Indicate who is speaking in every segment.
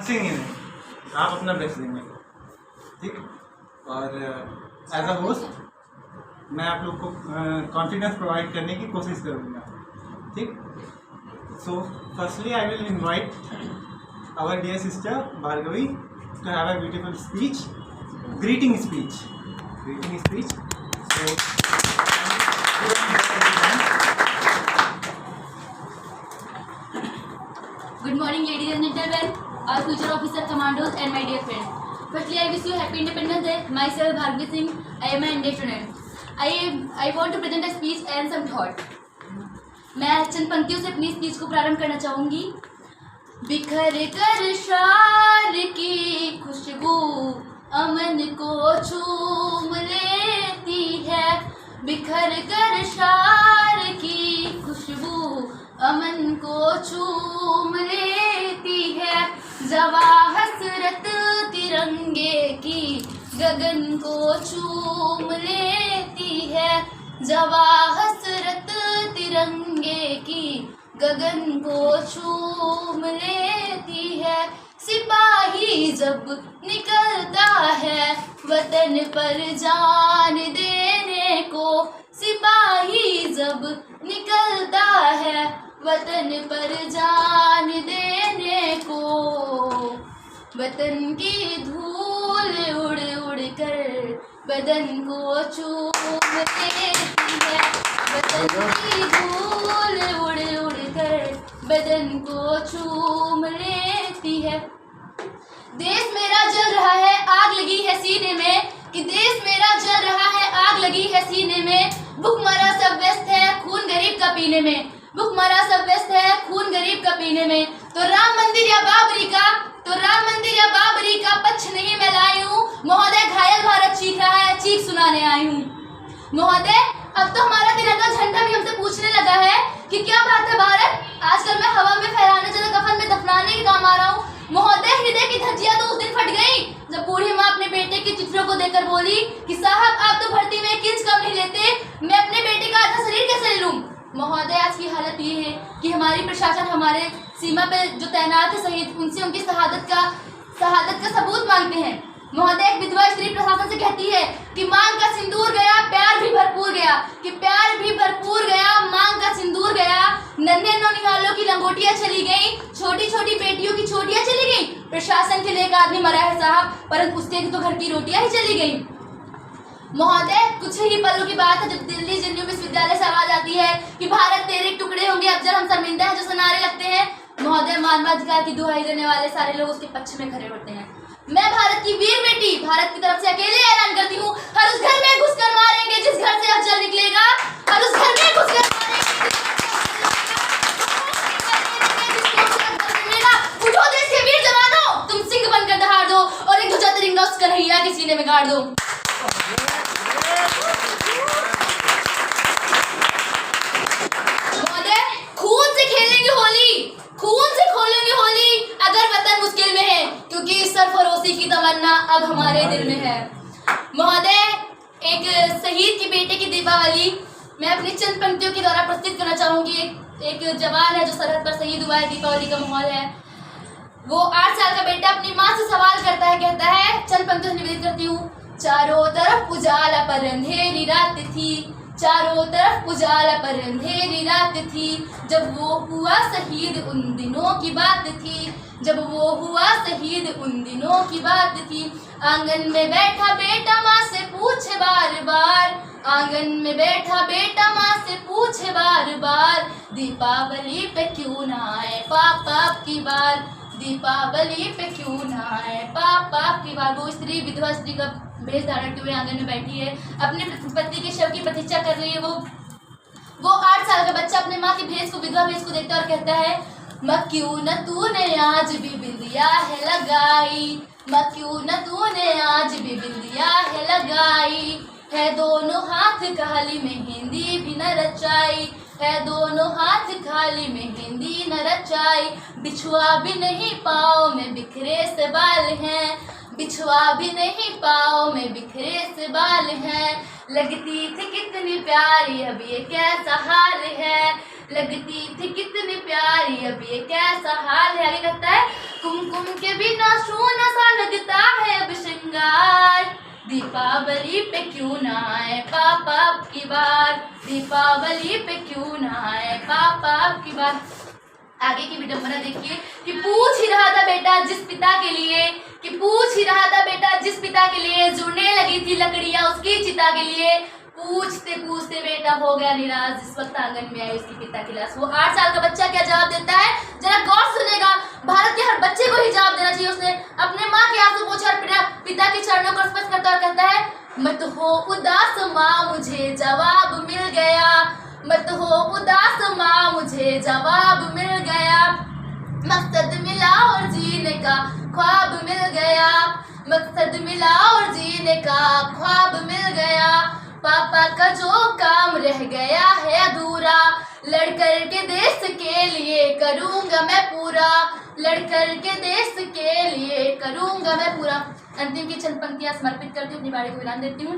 Speaker 1: हंसेंगे नहीं, आप अपना बेस्ट देंगे, ठीक। और एज अ होस्ट मैं आप लोग को कॉन्फिडेंस प्रोवाइड करने की कोशिश करूँगा, ठीक। So firstly I will invite our dear sister Bhargavi to have a beautiful speech, greeting speech. So
Speaker 2: good morning, ladies and gentlemen, our future officer, commandos, and my dear friends. Firstly, I wish you happy Independence Day. Myself, Bhargavi Singh. I am an Indian student. I want to present a speech and some thought. मैं चंद पंक्तियों से अपनी speech को प्रारंभ करना चाहूँगी। बिखर कर शार की खुशबू अमन को चूम लेती है, बिखर कर शार की खुशबू अमन को चूम लेती है, जवा हसरत तिरंगे की गगन को चूम लेती है, जवा हसरत तिरंगे की गगन को चूम लेती है। सिपाही जब निकलता है वतन पर जान देने को, सिपाही जब निकलता है वतन पर जान देने को, वतन की धूल उड़ उड़ कर बदन को चूम लेती है, वतन की धूल उड़ उड़ कर बदन को चूम लेती है। देश मेरा जल रहा है, आग लगी है सीने में, कि देश मेरा जल रहा है, आग लगी है सीने में, भूखमरा सब व्यस्त है खून गरीब का पीने में, भूखमरा सब व्यस्त है खून गरीब का पीने में। तो राम मंदिर या बाबरी का पक्ष नहीं मैं लाई हूँ, महोदय घायल भारत चीख रहा है, चीख सुनाने आई हूँ। महोदय अब तो हमारा तिरंगा झंडा भी हमसे पूछने लगा है कि क्या बात है भारत, आजकल मैं हवा में फहराने चला कफन में दफनाने के काम आ रहा हूँ। महोदय हृदय की धज्जियां तो उस दिन फट गई जब बूढ़ी माँ अपने बेटे के चित्रों को देखकर बोली कि साहब आप तो भर्ती में किंच कम नहीं लेते, मैं अपने बेटे का आधा शरीर कैसे ले लूं। महोदय आज की हालत ये है कि हमारी प्रशासन हमारे सीमा पे जो तैनात है शहीद, उनसे उनकी शहादत का सबूत मांगते हैं। महोदय एक विधवा स्त्री प्रशासन से कहती है कि मांग का सिंदूर गया प्यार भी भरपूर गया, कि प्यार भी भरपूर गया मांग का सिंदूर गया, नन्हे नौनिहालों की लंगोटियां चली गई, छोटी छोटी बेटियों की छोटियां चली गई, प्रशासन के लिए एक आदमी मरा है साहब, परंतु उसके तो घर की रोटियां ही चली गई। महोदय कुछ ही पलों की बात है जब दिल्ली जेएनयू विश्वविद्यालय से आवाज आती है कि भारत तेरे टुकड़े होंगे अफजल हम शर्मिंदा है जो सुनारे लगते हैं। महोदय मानवाधिकार की दुहाई देने वाले सारे लोग उसके पक्ष में खड़े होते हैं। मैं भारत की वीर बेटी भारत की तरफ से अकेले ऐलान करती हूँ, हर उस घर में घुसकर मारेंगे जिस घर से अफजल निकलेगा, हर उस घर में घुसकर मारेंगे उठो देश के वीर जवानों, तुम सिंह बनकर दहाड़ दो और एक ध्वजा तिरंगा उस कन्हैया के सीने में गाड़ दो। महोदय खून से खेलेंगे होली, खून से खोलेंगे होली अगर वतन मुश्किल में है, क्योंकि सरफरोशी की तमन्ना अब हमारे दिल में है। महोदय एक शहीद की बेटे की दीपावली मैं अपनी चंद पंक्तियों के द्वारा प्रस्तुत करना चाहूंगी। एक जवान है जो सरहद पर शहीद हुआ है, दीपावली का माहौल है। वो 8 साल का बेटा अपनी माँ से सवाल करता है, कहता है, चंद पंक्तियों से निवेदन करती हूँ। चारों तरफ उजाला पर अंधेरी रात थी, चारों तरफ उजाला पर अंधेरी रात थी, जब वो हुआ शहीद उन दिनों की बात थी, जब वो हुआ शहीद उन दिनों की बात थी। आंगन में बैठा बेटा माँ से पूछे बार बार, आंगन में बैठा बेटा माँ से पूछे बार बार, दीपावली पे क्यों ना आए पापा की बार, दीपावली पे क्यों ना आए पापा की बार। वो स्त्री विधवा स्त्री का भेष धारण किए हुए आंगन में बैठी है, अपने पति के शव की प्रतीक्षा कर रही है। वो 8 साल का बच्चा अपने माँ के भेष को, विधवा भेष को देखता है और कहता है, माँ क्यों न तूने आज भी बिंदिया है लगाई, माँ क्यों न तूने आज भी बिंदिया है लगाई, है दोनों हाथ खाली मेहंदी भी न रचाई, है दोनों हाथ खाली मेहंदी न रचाई, बिछुआ भी नहीं पाँव में बिखरे से बाल हैं, बिछुआ भी नहीं पाँव में बिखरे से बाल हैं, लगती थी कितनी प्यारी अब ये कैसा हाल है, लगती थी कितनी प्यारी, अब ये कैसा हाल है। आगे कहता है कुमकुम के बिना सोना सा लगता है अब श्रृंगार, दीपावली पे क्यों ना आए पापा अब की बार, दीपावली पे क्यों ना आए पापा अब की बार। आगे की विडंबना देखिए कि पूछ ही रहा था बेटा जिस पिता के लिए, कि पूछ ही रहा था बेटा जिस पिता के लिए जुड़ने लगी थी लकड़ियां उसकी चिता के लिए, पूछते पूछते बेटा हो गया निराश जिस वक्त आंगन में आई उसके पिता की लाश। वो 8 साल का बच्चा क्या जवाब देता है, जरा गौर सुनेगा। भारत के हर बच्चे को ही जवाब देना चाहिए। उसने अपने माँ के आंसू पोंछे और पिता के चरणों को स्पर्श करता हुआ कहता है मत हो उदास माँ मुझे जवाब मिल गया, मत हो उदास माँ मुझे जवाब मिल गया, मकसद मिला और जीने का ख्वाब मिल गया, मकसद मिला और जीने का ख्वाब मिल गया, पापा का जो काम रह गया है अधूरा, लड़कर के देश के लिए करूँगा मैं पूरा, लड़कर के देश के लिए करूँगा मैं पूरा। अंतिम की चंद पंक्तियाँ समर्पित करती हूँ, अपनी बारी को विराम देती हूँ।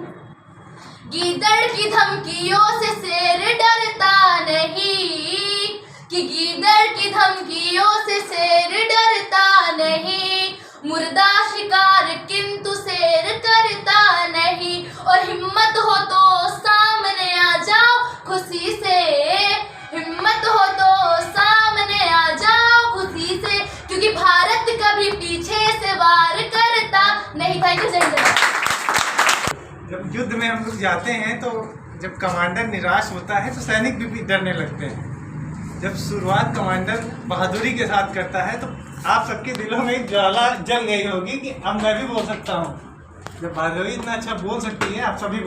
Speaker 2: गीदड़ की धमकियों से शेर डरता नहीं, कि गीदड़ की धमकियों से शेर डरता नहीं, मुर्दा शिकार किंतु शेर करता नहीं, और हिम्मत हो तो सामने आ जाओ खुशी से, हिम्मत हो तो सामने आ जाओ खुशी से, क्योंकि भारत कभी पीछे से वार करता नहीं था।
Speaker 1: जब युद्ध में हम लोग जाते हैं तो जब कमांडर निराश होता है तो सैनिक भी डरने लगते हैं। जब शुरुआत कमांडर बहादुरी के साथ करता है तो आप सबके दिलों में एक ज्वाला जल गई होगी कि अब मैं भी बोल सकता हूँ। जब भार्गवी इतना अच्छा बोल सकती है आप सभी बोल